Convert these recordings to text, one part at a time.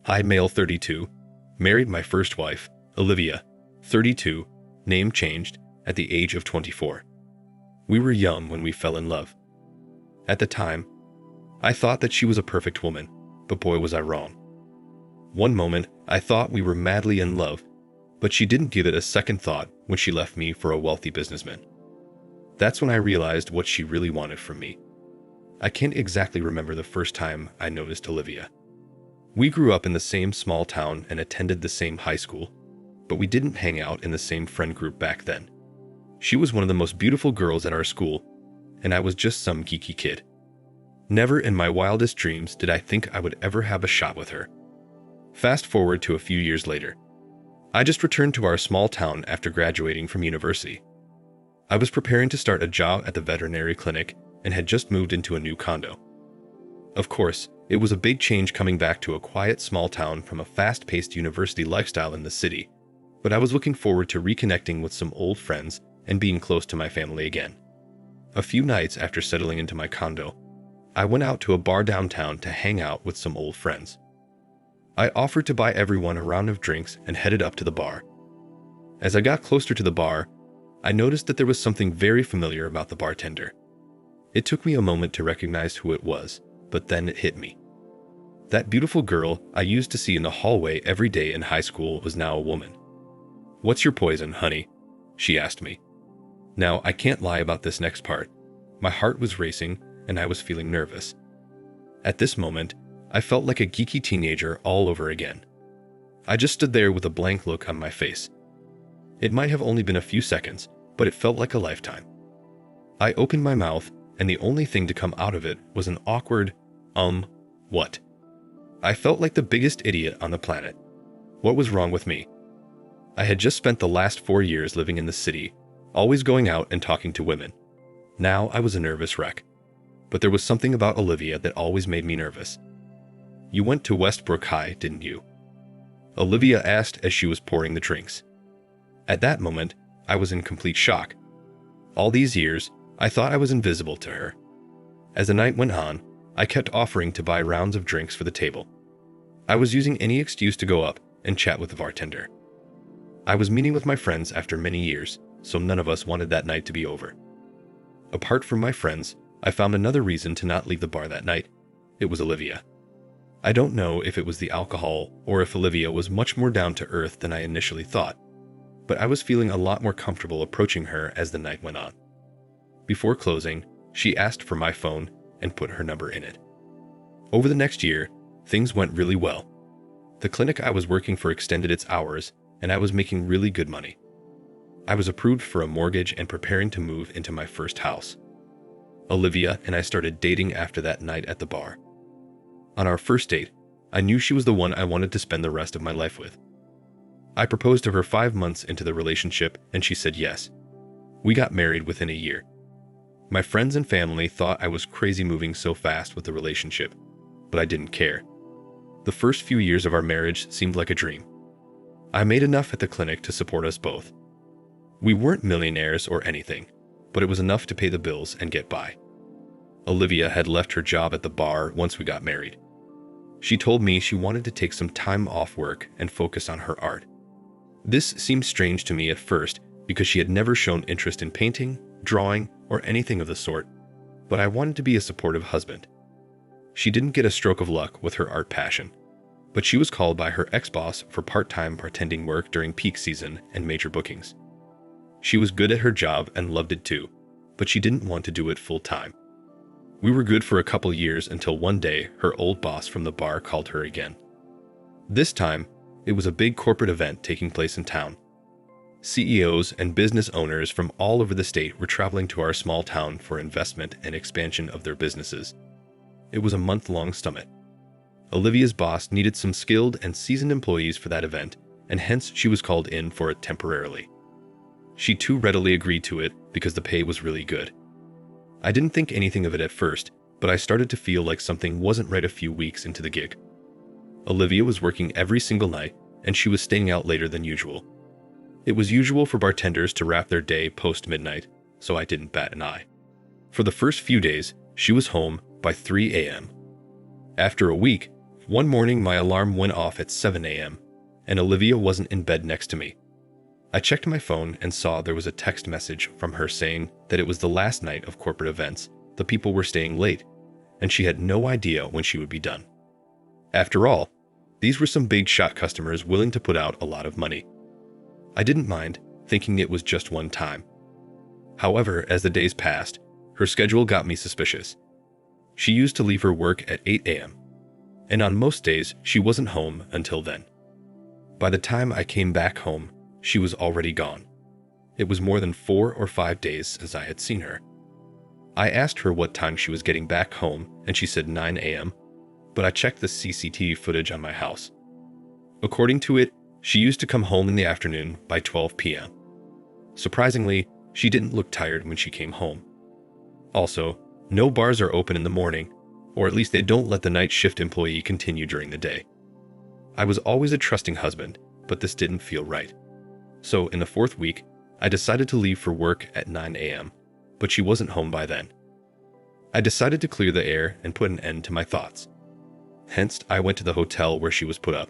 I, male 32, married my first wife, Olivia, 32, name changed, at the age of 24. We were young when we fell in love. At the time, I thought that she was a perfect woman, but boy was I wrong. One moment, I thought we were madly in love, but she didn't give it a second thought when she left me for a wealthy businessman. That's when I realized what she really wanted from me. I can't exactly remember the first time I noticed Olivia. We grew up in the same small town and attended the same high school, but we didn't hang out in the same friend group back then. She was one of the most beautiful girls at our school, and I was just some geeky kid. Never in my wildest dreams did I think I would ever have a shot with her. Fast forward to a few years later. I just returned to our small town after graduating from university. I was preparing to start a job at the veterinary clinic and had just moved into a new condo. Of course, it was a big change coming back to a quiet small town from a fast-paced university lifestyle in the city, but I was looking forward to reconnecting with some old friends and being close to my family again. A few nights after settling into my condo, I went out to a bar downtown to hang out with some old friends. I offered to buy everyone a round of drinks and headed up to the bar. As I got closer to the bar, I noticed that there was something very familiar about the bartender. It took me a moment to recognize who it was, but then it hit me. That beautiful girl I used to see in the hallway every day in high school was now a woman. "What's your poison, honey?" she asked me. Now, I can't lie about this next part. My heart was racing and I was feeling nervous. At this moment, I felt like a geeky teenager all over again. I just stood there with a blank look on my face. It might have only been a few seconds, but it felt like a lifetime. I opened my mouth, and the only thing to come out of it was an awkward, what? I felt like the biggest idiot on the planet. What was wrong with me? I had just spent the last 4 years living in the city, always going out and talking to women. Now I was a nervous wreck. But there was something about Olivia that always made me nervous. "You went to Westbrook High, didn't you?" Olivia asked as she was pouring the drinks. At that moment, I was in complete shock. All these years, I thought I was invisible to her. As the night went on, I kept offering to buy rounds of drinks for the table. I was using any excuse to go up and chat with the bartender. I was meeting with my friends after many years, so none of us wanted that night to be over. Apart from my friends, I found another reason to not leave the bar that night. It was Olivia. I don't know if it was the alcohol or if Olivia was much more down to earth than I initially thought, but I was feeling a lot more comfortable approaching her as the night went on. Before closing, she asked for my phone and put her number in it. Over the next year, things went really well. The clinic I was working for extended its hours, and I was making really good money. I was approved for a mortgage and preparing to move into my first house. Olivia and I started dating after that night at the bar. On our first date, I knew she was the one I wanted to spend the rest of my life with. I proposed to her 5 months into the relationship, and she said yes. We got married within a year. My friends and family thought I was crazy moving so fast with the relationship, but I didn't care. The first few years of our marriage seemed like a dream. I made enough at the clinic to support us both. We weren't millionaires or anything, but it was enough to pay the bills and get by. Olivia had left her job at the bar once we got married. She told me she wanted to take some time off work and focus on her art. This seemed strange to me at first because she had never shown interest in painting, drawing, or anything of the sort, but I wanted to be a supportive husband. She didn't get a stroke of luck with her art passion, but she was called by her ex-boss for part-time bartending work during peak season and major bookings. She was good at her job and loved it too, but she didn't want to do it full-time. We were good for a couple years until one day her old boss from the bar called her again. This time, it was a big corporate event taking place in town. CEOs and business owners from all over the state were traveling to our small town for investment and expansion of their businesses. It was a month-long summit. Olivia's boss needed some skilled and seasoned employees for that event, and hence she was called in for it temporarily. She too readily agreed to it because the pay was really good. I didn't think anything of it at first, but I started to feel like something wasn't right a few weeks into the gig. Olivia was working every single night, and she was staying out later than usual. It was usual for bartenders to wrap their day post-midnight, so I didn't bat an eye. For the first few days, she was home by 3 a.m. After a week, One morning, my alarm went off at 7 a.m., and Olivia wasn't in bed next to me. I checked my phone and saw there was a text message from her saying that it was the last night of corporate events, the people were staying late, and she had no idea when she would be done. After all, these were some big shot customers willing to put out a lot of money. I didn't mind, thinking it was just one time. However, as the days passed, her schedule got me suspicious. She used to leave her work at 8 a.m., and on most days, she wasn't home until then. By the time I came back home, she was already gone. It was more than 4 or 5 days since I had seen her. I asked her what time she was getting back home, and she said 9 a.m., but I checked the CCTV footage on my house. According to it, she used to come home in the afternoon by 12 p.m. Surprisingly, she didn't look tired when she came home. Also, no bars are open in the morning, or at least they don't let the night shift employee continue during the day. I was always a trusting husband, but this didn't feel right. So in the 4th week, I decided to leave for work at 9 a.m., but she wasn't home by then. I decided to clear the air and put an end to my thoughts. Hence, I went to the hotel where she was put up.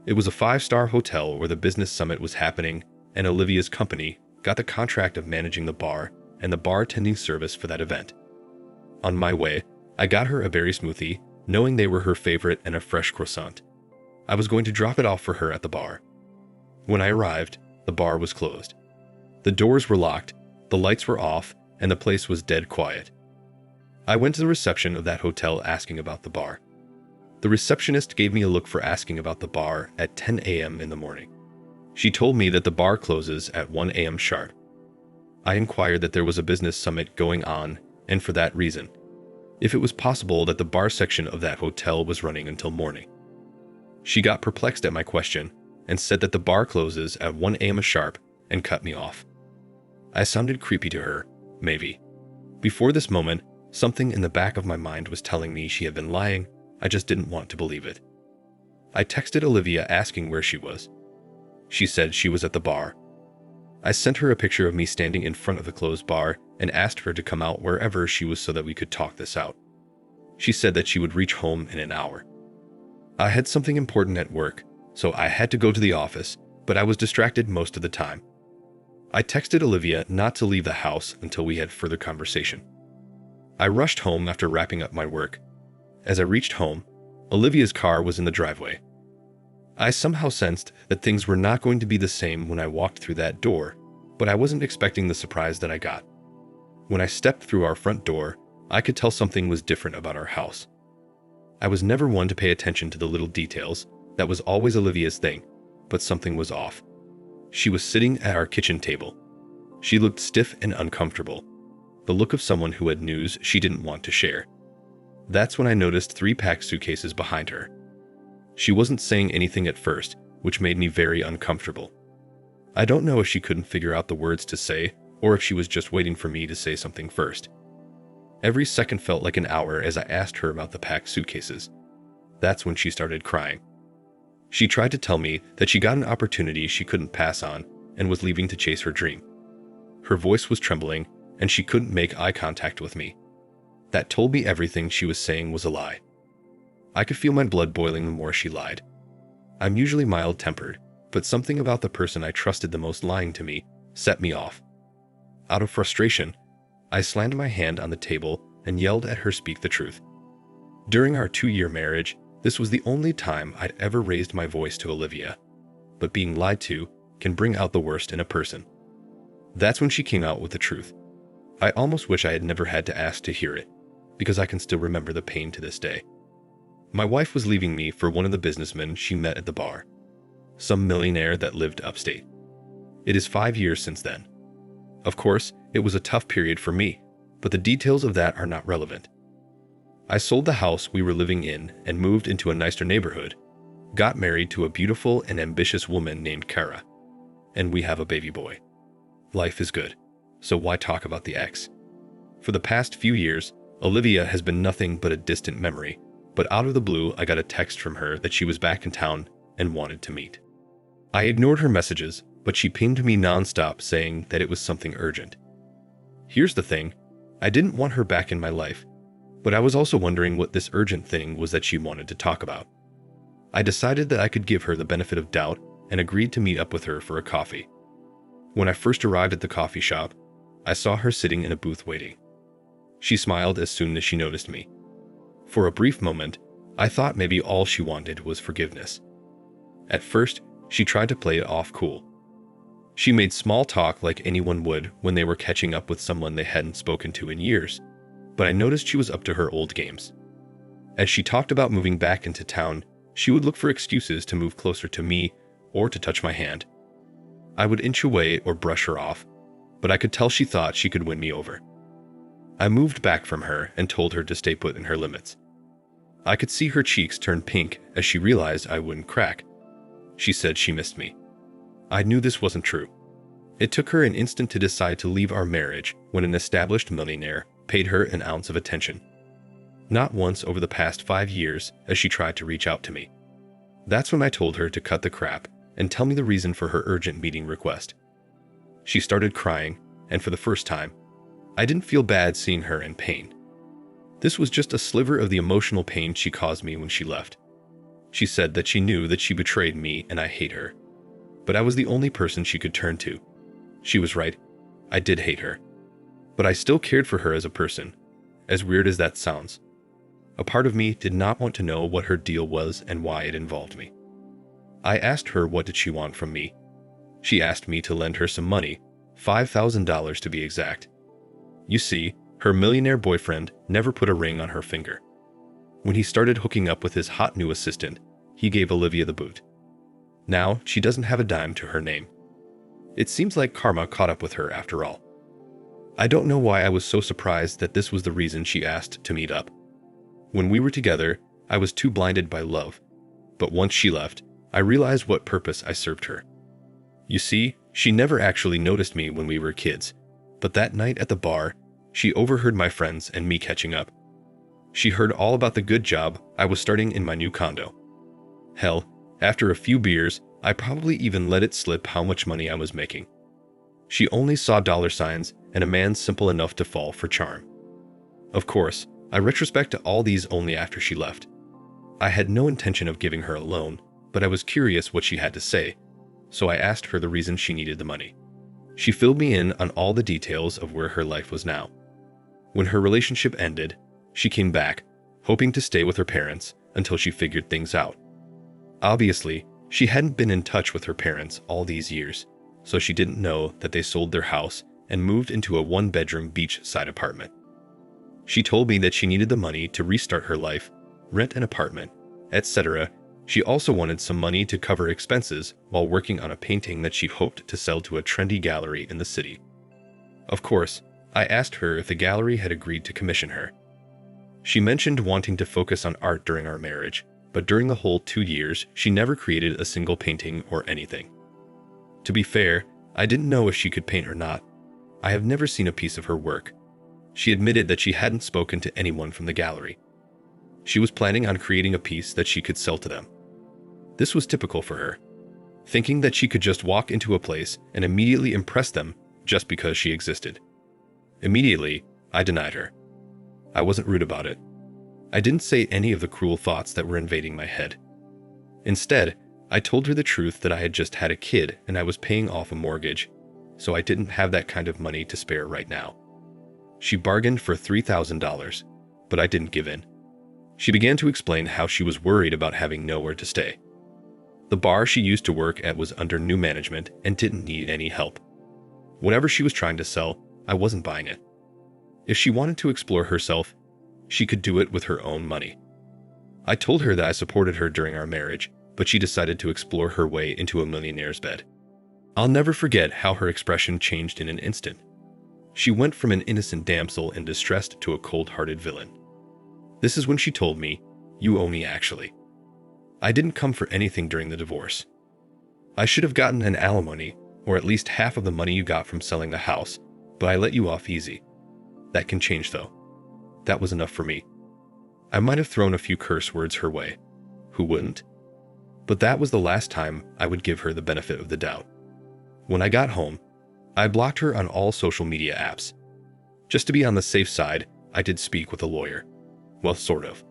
It was a 5-star hotel where the business summit was happening, and Olivia's company got the contract of managing the bar and the bartending service for that event. On my way, I got her a berry smoothie, knowing they were her favorite, and a fresh croissant. I was going to drop it off for her at the bar. When I arrived, the bar was closed. The doors were locked, the lights were off, and the place was dead quiet. I went to the reception of that hotel asking about the bar. The receptionist gave me a look for asking about the bar at 10 a.m. in the morning. She told me that the bar closes at 1 a.m. sharp. I inquired that there was a business summit going on, and for that reason, if it was possible that the bar section of that hotel was running until morning. She got perplexed at my question and said that the bar closes at 1 a.m. sharp and cut me off. I sounded creepy to her, maybe. Before this moment, something in the back of my mind was telling me she had been lying. I just didn't want to believe it. I texted Olivia asking where she was. She said she was at the bar. I sent her a picture of me standing in front of the closed bar and asked her to come out wherever she was so that we could talk this out. She said that she would reach home in an hour. I had something important at work, so I had to go to the office, but I was distracted most of the time. I texted Olivia not to leave the house until we had further conversation. I rushed home after wrapping up my work. As I reached home, Olivia's car was in the driveway. I somehow sensed that things were not going to be the same when I walked through that door, but I wasn't expecting the surprise that I got. When I stepped through our front door, I could tell something was different about our house. I was never one to pay attention to the little details. That was always Olivia's thing, but something was off. She was sitting at our kitchen table. She looked stiff and uncomfortable, the look of someone who had news she didn't want to share. That's when I noticed 3 packed suitcases behind her. She wasn't saying anything at first, which made me very uncomfortable. I don't know if she couldn't figure out the words to say, or if she was just waiting for me to say something first. Every second felt like an hour as I asked her about the packed suitcases. That's when she started crying. She tried to tell me that she got an opportunity she couldn't pass on and was leaving to chase her dream. Her voice was trembling, and she couldn't make eye contact with me. That told me everything she was saying was a lie. I could feel my blood boiling the more she lied. I'm usually mild-tempered, but something about the person I trusted the most lying to me set me off. Out of frustration, I slammed my hand on the table and yelled at her to speak the truth. During our 2-year marriage, this was the only time I'd ever raised my voice to Olivia. But being lied to can bring out the worst in a person. That's when she came out with the truth. I almost wish I had never had to ask to hear it, because I can still remember the pain to this day. My wife was leaving me for one of the businessmen she met at the bar, some millionaire that lived upstate. It is 5 years since then. Of course, it was a tough period for me, but the details of that are not relevant. I sold the house we were living in and moved into a nicer neighborhood, got married to a beautiful and ambitious woman named Kara, and we have a baby boy. Life is good, so why talk about the ex? For the past few years, Olivia has been nothing but a distant memory, but out of the blue I got a text from her that she was back in town and wanted to meet. I ignored her messages, but she pinged me nonstop saying that it was something urgent. Here's the thing, I didn't want her back in my life. But I was also wondering what this urgent thing was that she wanted to talk about. I decided that I could give her the benefit of doubt and agreed to meet up with her for a coffee. When I first arrived at the coffee shop, I saw her sitting in a booth waiting. She smiled as soon as she noticed me. For a brief moment, I thought maybe all she wanted was forgiveness. At first, she tried to play it off cool. She made small talk like anyone would when they were catching up with someone they hadn't spoken to in years, but I noticed she was up to her old games. As she talked about moving back into town, she would look for excuses to move closer to me or to touch my hand. I would inch away or brush her off, but I could tell she thought she could win me over. I moved back from her and told her to stay put in her limits. I could see her cheeks turn pink as she realized I wouldn't crack. She said she missed me. I knew this wasn't true. It took her an instant to decide to leave our marriage when an established millionaire paid her an ounce of attention. Not once over the past 5 years as she tried to reach out to me. That's when I told her to cut the crap and tell me the reason for her urgent meeting request. She started crying, and for the first time, I didn't feel bad seeing her in pain. This was just a sliver of the emotional pain she caused me when she left. She said that she knew that she betrayed me and I hate her. But I was the only person she could turn to. She was right. I did hate her. But I still cared for her as a person, as weird as that sounds. A part of me did not want to know what her deal was and why it involved me. I asked her what did she want from me. She asked me to lend her some money, $5,000 to be exact. You see, her millionaire boyfriend never put a ring on her finger. When he started hooking up with his hot new assistant, he gave Olivia the boot. Now, she doesn't have a dime to her name. It seems like karma caught up with her after all. I don't know why I was so surprised that this was the reason she asked to meet up. When we were together, I was too blinded by love. But once she left, I realized what purpose I served her. You see, she never actually noticed me when we were kids, but that night at the bar, she overheard my friends and me catching up. She heard all about the good job I was starting in my new condo. Hell, after a few beers, I probably even let it slip how much money I was making. She only saw dollar signs and a man simple enough to fall for charm. Of course, I retrospect to all these only after she left. I had no intention of giving her a loan, but I was curious what she had to say, so I asked her the reason she needed the money. She filled me in on all the details of where her life was now. When her relationship ended, she came back, hoping to stay with her parents until she figured things out. Obviously, she hadn't been in touch with her parents all these years, so she didn't know that they sold their house and moved into a 1-bedroom beachside apartment. She told me that she needed the money to restart her life, rent an apartment, etc. She also wanted some money to cover expenses while working on a painting that she hoped to sell to a trendy gallery in the city. Of course, I asked her if the gallery had agreed to commission her. She mentioned wanting to focus on art during our marriage, but during the whole 2 years, she never created a single painting or anything. To be fair, I didn't know if she could paint or not. I have never seen a piece of her work. She admitted that she hadn't spoken to anyone from the gallery. She was planning on creating a piece that she could sell to them. This was typical for her, thinking that she could just walk into a place and immediately impress them just because she existed. Immediately, I denied her. I wasn't rude about it. I didn't say any of the cruel thoughts that were invading my head. Instead, I told her the truth that I had just had a kid and I was paying off a mortgage, so I didn't have that kind of money to spare right now. She bargained for $3,000, but I didn't give in. She began to explain how she was worried about having nowhere to stay. The bar she used to work at was under new management and didn't need any help. Whatever she was trying to sell, I wasn't buying it. If she wanted to explore herself, she could do it with her own money. I told her that I supported her during our marriage, but she decided to explore her way into a millionaire's bed. I'll never forget how her expression changed in an instant. She went from an innocent damsel in distress to a cold-hearted villain. This is when she told me, "You owe me actually. I didn't come for anything during the divorce. I should have gotten an alimony, or at least half of the money you got from selling the house, but I let you off easy. That can change though." That was enough for me. I might have thrown a few curse words her way. Who wouldn't? But that was the last time I would give her the benefit of the doubt. When I got home, I blocked her on all social media apps. Just to be on the safe side, I did speak with a lawyer. Well, sort of.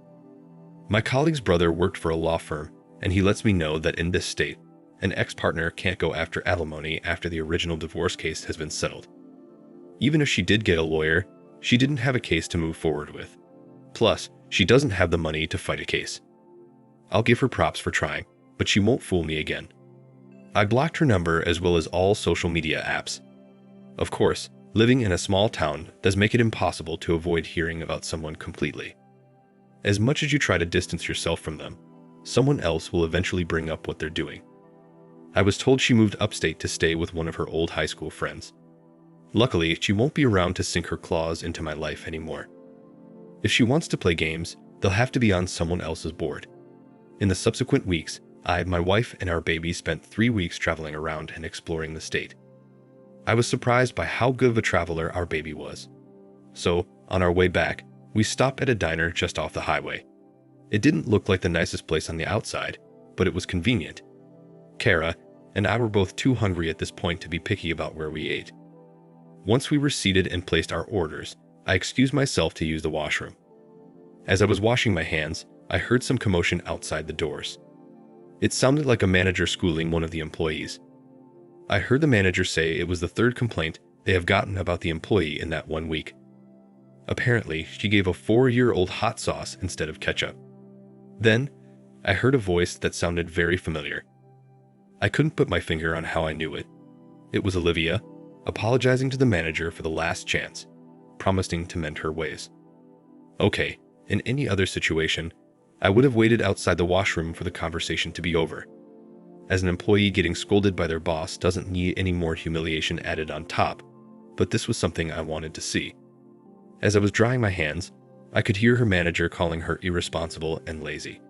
My colleague's brother worked for a law firm, and he lets me know that in this state, an ex-partner can't go after alimony after the original divorce case has been settled. Even if she did get a lawyer, she didn't have a case to move forward with. Plus, she doesn't have the money to fight a case. I'll give her props for trying, but she won't fool me again. I blocked her number as well as all social media apps. Of course, living in a small town does make it impossible to avoid hearing about someone completely. As much as you try to distance yourself from them, someone else will eventually bring up what they're doing. I was told she moved upstate to stay with one of her old high school friends. Luckily, she won't be around to sink her claws into my life anymore. If she wants to play games, they'll have to be on someone else's board. In the subsequent weeks, my wife, and our baby spent 3 weeks traveling around and exploring the state. I was surprised by how good of a traveler our baby was. So, on our way back, we stopped at a diner just off the highway. It didn't look like the nicest place on the outside, but it was convenient. Kara and I were both too hungry at this point to be picky about where we ate. Once we were seated and placed our orders, I excused myself to use the washroom. As I was washing my hands, I heard some commotion outside the doors. It sounded like a manager schooling one of the employees. I heard the manager say it was the 3rd complaint they have gotten about the employee in that 1 week. Apparently, she gave a 4-year-old hot sauce instead of ketchup. Then, I heard a voice that sounded very familiar. I couldn't put my finger on how I knew it. It was Olivia, apologizing to the manager for the last chance, promising to mend her ways. Okay, in any other situation, I would have waited outside the washroom for the conversation to be over. As an employee getting scolded by their boss doesn't need any more humiliation added on top, but this was something I wanted to see. As I was drying my hands, I could hear her manager calling her irresponsible and lazy.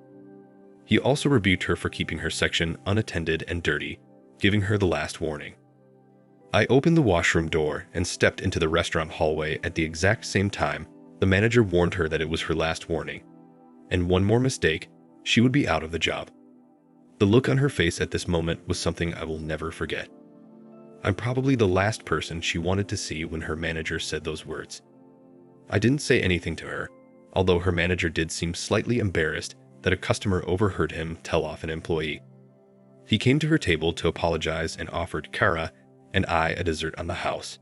He also rebuked her for keeping her section unattended and dirty, giving her the last warning. I opened the washroom door and stepped into the restaurant hallway at the exact same time the manager warned her that it was her last warning, and one more mistake, she would be out of the job. The look on her face at this moment was something I will never forget. I'm probably the last person she wanted to see when her manager said those words. I didn't say anything to her, although her manager did seem slightly embarrassed that a customer overheard him tell off an employee. He came to her table to apologize and offered Kara and I a dessert on the house.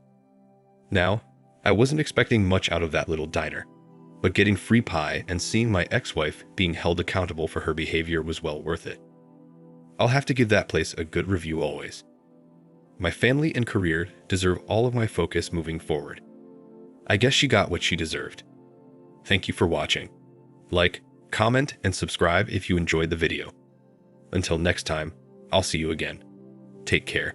Now, I wasn't expecting much out of that little diner, but getting free pie and seeing my ex-wife being held accountable for her behavior was well worth it. I'll have to give that place a good review always. My family and career deserve all of my focus moving forward. I guess she got what she deserved. Thank you for watching. Like, comment, and subscribe if you enjoyed the video. Until next time, I'll see you again. Take care.